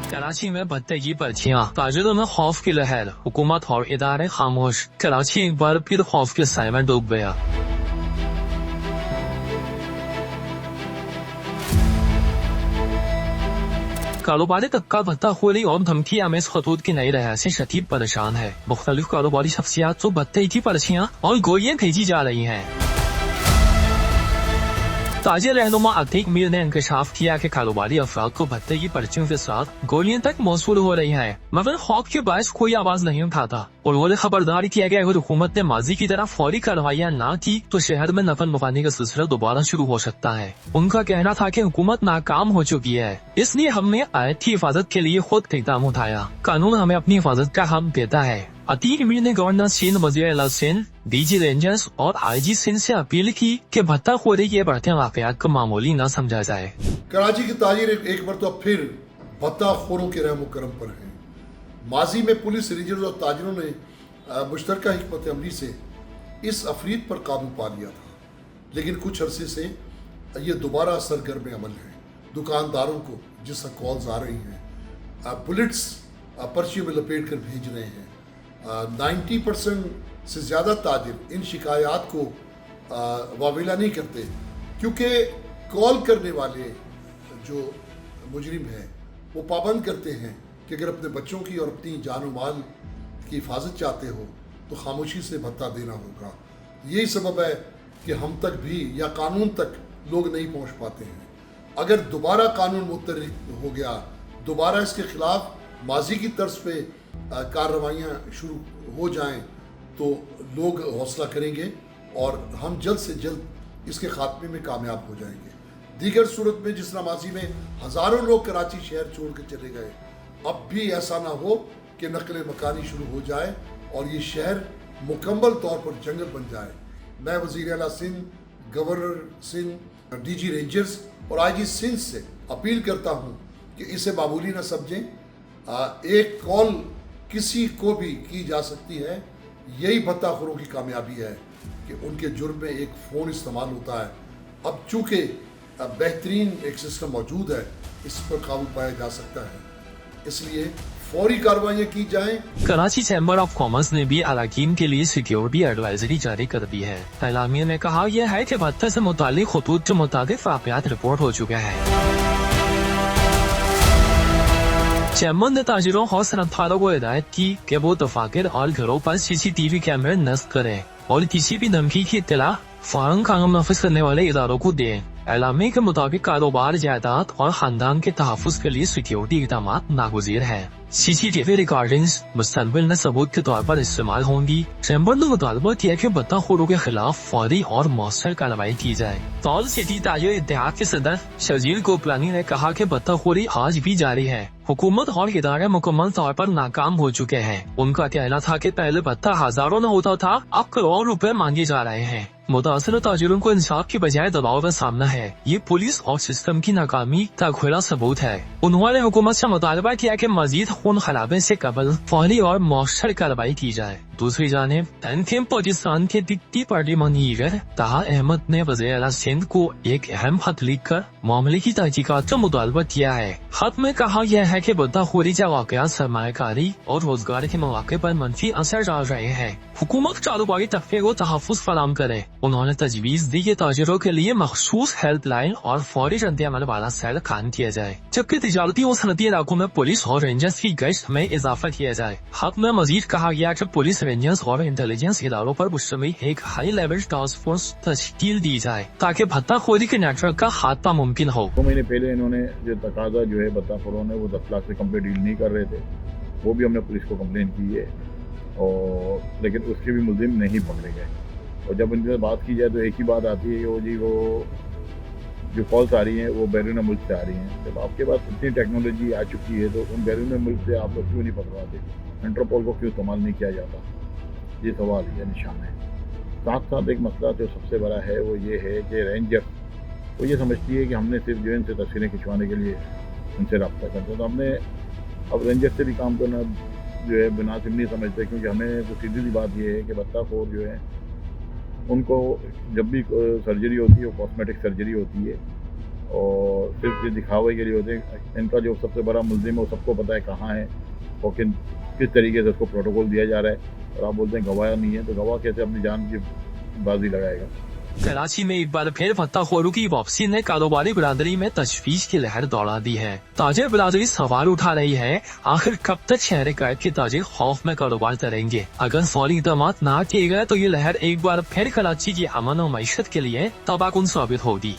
कराची में भत्ते की पर्चियां, ताजिरों में खौफ की लहर, हुकूमत और इदारे खामोश। कराची एक बार फिर खौफ के साए में डूब गया। कारोबारी तबका भत्ताखोरी और धमकी आमेज खतूत की नई राह से शदीद परेशान है। मुख्तलिफ कारोबारी शख्सियात को भत्ते की पर्चियां और गोलियां भेजी जा रही हैं। ताजिर रहनुमा अतीक मीर ने इंकशाफ किया कि कारोबारी अफराद को भत्ते की पर्चियों के साथ गोलियां तक मौसूल हो रही हैं, मगर खौफ के बायस कोई आवाज नहीं उठाता। और वो खबरदारी किया कि अगर हुकूमत ने माजी की तरह फौरी कार्रवाइयां न की तो शहर में नफल मुफानी का सिलसिला दोबारा शुरू हो सकता है। उनका कहना था कि हुकूमत नाकाम हो चुकी है, इसलिए हमने आयत की हिफाजत के लिए खुद इक़दाम उठाया। कानून हमें अपनी हिफाजत का हक देता है। अतीक मीर ने गवर्नर सिंध, वज़ीर-ए-आला सिंध, डीजी रेंजर्स और आईजी सिंध से अपील की कि भत्ताखोरी के बढ़ते वाक़यात को मामूली न समझा जाए। कराची की ताजीर एक बार तो फिर भत्ताखोरों के रहम करम पर है। माजी में पुलिस, रेंजर्स और ताजिरों ने मुश्तरका हिकमत अमली से इस अफरीद पर काबू पा लिया था, लेकिन कुछ अरसे से ये दोबारा सरगर्म अमल है। दुकानदारों को जिस कॉल्स आ रही हैं, बुलेट्स पर्चियों में लपेट कर भेज रहे हैं। 90% से ज़्यादा ताजिर इन शिकायत को वाविला नहीं करते, क्योंकि कॉल करने वाले जो मुजरिम हैं वो पाबंद करते हैं कि अगर अपने बच्चों की और अपनी जान माल की हिफाजत चाहते हो तो खामोशी से भत्ता देना होगा। यही सबब है कि हम तक भी या कानून तक लोग नहीं पहुंच पाते हैं। अगर दोबारा कानून मुतहर्रिक हो गया, दोबारा इसके खिलाफ माजी की तर्ज पे कार्रवाइयाँ शुरू हो जाएं तो लोग हौसला करेंगे और हम जल्द से जल्द इसके खात्मे में कामयाब हो जाएंगे। दीगर सूरत में जिस तरह माजी में हज़ारों लोग कराची शहर छोड़ कर चले गए, अब भी ऐसा ना हो कि नकल मकानी शुरू हो जाए और ये शहर मुकम्मल तौर पर जंगल बन जाए। मैं वज़ीर-ए-आला Sindh, governor Sindh, DG rangers और आईजी सिंध से अपील करता हूँ कि इसे मामूली न समझें। एक कॉल किसी को भी की जा सकती है। यही भत्ताखोरों की कामयाबी है कि उनके जुर्म में एक फ़ोन इस्तेमाल होता है। अब चूँकि बेहतरीन एक सिस्टम मौजूद है, इस पर काबू पाया जा सकता है, इसलिए फौरी कार्रवाइयाँ की जाएं। कराची चैम्बर ऑफ कॉमर्स ने भी अराकीन के लिए सिक्योरिटी एडवाइजरी जारी कर दी है। एलामिया में कहा यह है कि भत्ते से मुतालिक खतूत के मुताबिक वाक़यात रिपोर्ट हो चुके हैं। चैम्बर ने ताजिरों और सनअतकारों को हिदायत की कि वो दफातर और घरों पर CCTV कैमरे नस्ब करें और किसी भी धमकी की इत्तला फौरन कानून नफिज करने वाले इदारों को दें। एलामे के मुताबिक कारोबार, जायदाद और खानदान के तहफ़्फ़ुज़ के लिए सिक्योरिटी इक़दाम नागुज़ीर हैं। CCTV रिकॉर्डिंग्स मुस्तक़बिल में सबूत के तौर पर इस्तेमाल होंगी। चैम्बर ने मुतालबा किया कि भत्ताखोरों के खिलाफ फौरी और मौसर कार्रवाई की जाए। तौल सिटी ताजिर इत्तेहाद के सदर शजील गोपलानी ने कहा कि भत्ताखोरी आज भी जारी है। हुकूमत और इदारे मुकम्मल तौर पर नाकाम हो चुके हैं। उनका कहना था कि पहले भत्ता हजारों में होता था, अब करोड़ों रुपए मांगे जा रहे हैं। मुतासर ताजिरों को इंसाफ की बजाय दबाव का सामना है। ये पुलिस और सिस्टम की नाकामी का खुला सबूत है। उन्होंने हुकूमत से मुतालबा किया कि मजीद खून खराबे से कबल फौरी और मौसर कार्रवाई की जाए। दूसरी जानिब तनकीम पाकिस्तान के डिप्टी पार्टी मनीगर ताहा अहमद ने वज़ीर-ए-आला सिंध को एक अहम खत लिखकर मामले की तहकीकात का मुतालबा किया है। खत में कहा यह है कि भत्ताखोरी के वाक़यात सरमायाकारी और रोजगार के मौके पर मनफी असर डाल रहे हैं। हुकूमत कारोबारी तबके को तहफ़्फ़ुज़ फराहम करे। उन्होंने तजवीज़ दी कि ताजिरों के लिए मखसूस हेल्पलाइन और फौरी रद्द-ए-अमल वाला सेल कायम किया जाए, जबकि तिजारती और सनती इलाकों में पुलिस और रेंजर्स की गश्त में इजाफा किया जाए। खत में मजीद कहा गया कि पुलिस, रेंजर्स और इंटेलिजेंस इदारों पर मुश्तमिल एक हाई लेवल टास्क फोर्स तश्कील दी जाए ताकि भत्ताखोरी के नेटवर्क का खात्मा मुमकिन हो। 2 महीने पहले इन्होंने जो तकाजा जो है भत्ताखोरों ने वो 10 लाख से कम पे डील नहीं कर रहे थे, वो भी हमने पुलिस को कंप्लेन की है, और लेकिन उसके भी मुलजिम नहीं पकड़े गए। और जब इनसे बात की जाए तो एक ही बात आती है कि वो जी वो जो कॉल्स आ रही हैं वो बैरून मुल्क से आ रही हैं। जब आपके पास इतनी टेक्नोलॉजी आ चुकी है तो उन बैरून मुल्क से आप लोग क्यों नहीं पकड़वाते? इंटरपोल को क्यों इस्तेमाल नहीं किया जाता? ये सवाल या निशान है। साथ साथ एक मसला जो सबसे बड़ा है वो ये है कि रेंजर वो ये समझती है कि हमने सिर्फ जो है इनसे तस्वीरें खिंचवाने के लिए इनसे रब्ता करते हैं, तो हमने अब रेंजर से भी काम करना जो है मुनासिब नहीं समझते, क्योंकि हमें तो सीधी सी बात ये है कि भत्ताखोर जो है उनको जब भी सर्जरी होती है वो कॉस्मेटिक सर्जरी होती है اور صرف یہ دکھاوے کے لیے ہوتے ہیں. ان کا جو سب سے بڑا ملزم ہے وہ سب کو پتہ ہے کہاں ہے اور کس طریقے سے اس کو پروٹوکول دیا جا رہا ہے, اور آپ بولتے ہیں گواہ نہیں ہے, تو گواہ کیسے اپنی جان کی بازی لگائے گا. کراچی میں ایک بار پھر بھتہ خوروں کی واپسی نے کاروباری برادری میں تشویش کی لہر دوڑا دی ہے. تاجر برادری سوال اٹھا رہی ہے, آخر کب تک شہر قائد کے تاجر خوف میں کاروبار کریں گے؟ اگر فوری اقدامات نہ کیے گئے تو یہ لہر ایک بار پھر کراچی کی امن و معیشت کے لیے تباہ کن ثابت ہوگی.